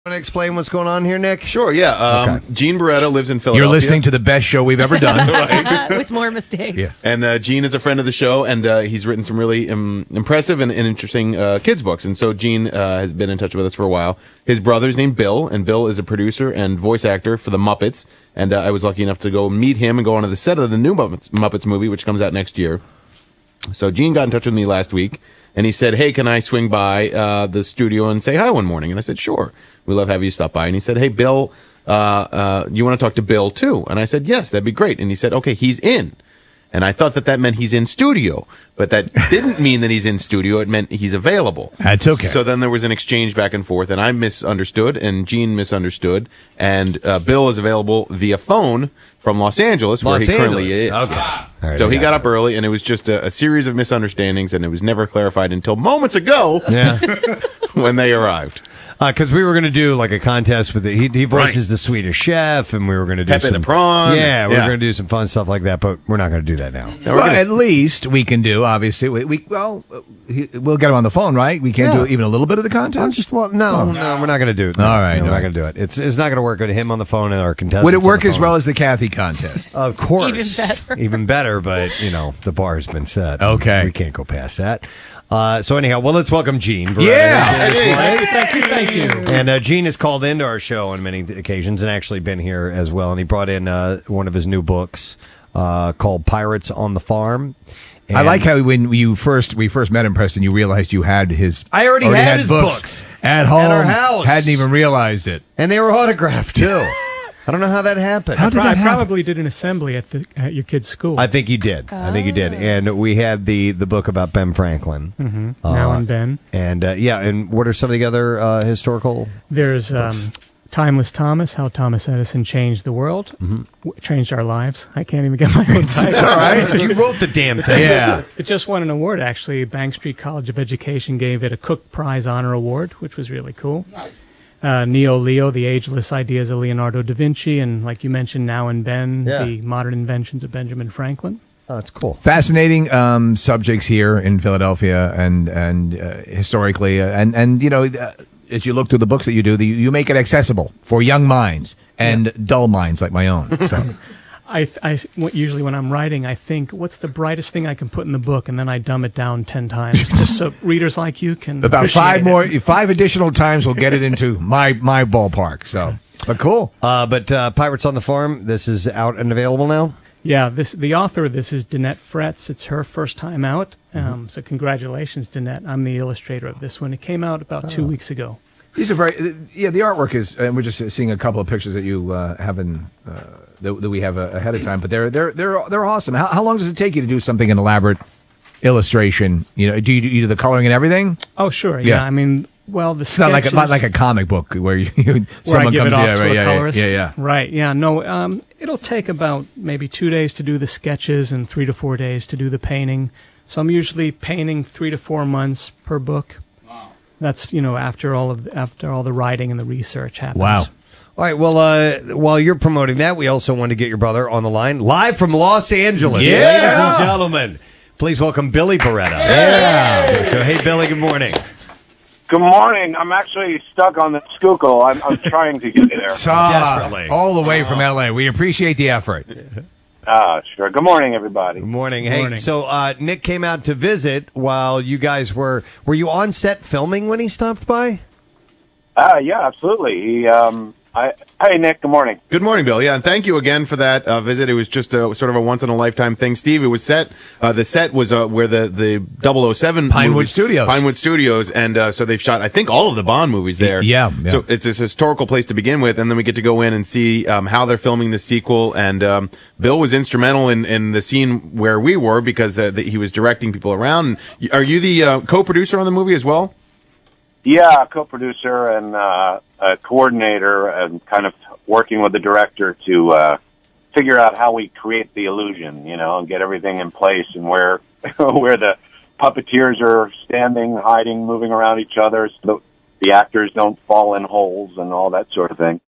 Want to explain what's going on here, Nick? Sure, yeah. Okay. Gene Barretta lives in Philadelphia. You're listening to the best show we've ever done. Right. With more mistakes. Yeah. And Gene is a friend of the show, and he's written some really impressive and interesting kids' books. And so Gene has been in touch with us for a while. His brother's named Bill, and Bill is a producer and voice actor for the Muppets. And I was lucky enough to go meet him and go onto the set of the new Muppets movie, which comes out next year. So Gene got in touch with me last week, and he said, hey, can I swing by the studio and say hi one morning? And I said, sure. We love having you stop by. And he said, hey, Bill, you want to talk to Bill too? And I said, yes, that'd be great. And he said, okay, he's in. And I thought that meant he's in studio, but that didn't mean that he's in studio. It meant he's available. That's okay. So then there was an exchange back and forth, and I misunderstood, and Gene misunderstood, and Bill is available via phone from Los Angeles, where he currently is. Okay. Yes. Right, So he got up early, and it was just a series of misunderstandings, and it was never clarified until moments ago when they arrived. Because we were going to do like a contest with he voices the Swedish Chef, and we were going to do Pepe the Prawn. Yeah, we were going to do some fun stuff like that, but we're not going to do that now. Well, at least we can do, obviously. We'll get him on the phone, right? We can't do even a little bit of the contest? No, we're not going to do it. No, All right. No, we're not going to do it. It's not going to work with him on the phone and our contestants. Would it work on the as phone. well as the Kathy contest? Of course. Even better. Even better, but, the bar has been set. Okay. We can't go past that. So anyhow, let's welcome Gene Barretta. Yeah. Thank you. And Gene has called into our show on many occasions and actually been here as well. And he brought in one of his new books called Pirates on the Farm. And I like how when we first met him, Preston, you realized you had his. I already had his books at home. At our house. Hadn't even realized it. And they were autographed, too. I don't know how that happened. I probably did an assembly at your kid's school. I think you did. And we had the book about Ben Franklin. Mm-hmm. Now and Ben. And, and what are some of the other historical There's Timeless Thomas, How Thomas Edison Changed the World, changed our lives. I can't even get my own title. It's all right. You wrote the damn thing. Yeah. It just won an award, actually. Bank Street College of Education gave it a Cook Prize Honor Award, which was really cool. Nice. Neo Leo, the ageless ideas of Leonardo da Vinci, and like you mentioned, Now and Ben, the modern inventions of Benjamin Franklin. Oh, that's cool. Fascinating subjects here in Philadelphia and historically, and as you look through the books that you do, you make it accessible for young minds and dull minds like my own. So. Usually when I'm writing, I think, what's the brightest thing I can put in the book? And then I dumb it down 10 times just so readers like you can about five additional times we'll get it into my ballpark. So, but cool. But Pirates on the Farm, this is out and available now? Yeah, the author of this is Danette Fretz. It's her first time out. So congratulations, Danette. I'm the illustrator of this one. It came out about 2 weeks ago. These are the artwork is, and we're just seeing a couple of pictures that you have that we have ahead of time, but they're awesome. How long does it take you to do something an elaborate illustration? Do you do the coloring and everything? Oh, sure. Yeah. I mean, the it's not like a comic book where someone give comes it off to a colorist. Yeah. Right. Yeah. No. It'll take about maybe 2 days to do the sketches and 3 to 4 days to do the painting. So I'm usually painting 3 to 4 months per book. Wow. That's after all the writing and the research happens. Wow. All right, well, while you're promoting that, we also want to get your brother on the line, live from Los Angeles. Yeah. Ladies and gentlemen, please welcome Billy Barretta. Yeah. So, hey, Billy, good morning. Good morning. I'm actually stuck on the Schuylkill. I'm trying to get there. Desperately. All the way from L.A. We appreciate the effort. Sure. Good morning, everybody. Good morning. Hey, so Nick came out to visit while you guys were you on set filming when he stopped by? Yeah, absolutely. Hey, Nick, good morning. Good morning, Bill. Yeah, and thank you again for that visit. It was just sort of a once-in-a-lifetime thing. Steve, it was the set was where the 007 Pinewood Studios, and so they've shot, I think, all of the Bond movies there. Yeah. So it's this historical place to begin with, and then we get to go in and see how they're filming the sequel, and Bill was instrumental in the scene where we were because he was directing people around. Are you the co-producer on the movie as well? Yeah, co-producer and a coordinator, and kind of working with the director to figure out how we create the illusion, and get everything in place, and where the puppeteers are standing, hiding, moving around each other, so the actors don't fall in holes and all that sort of thing.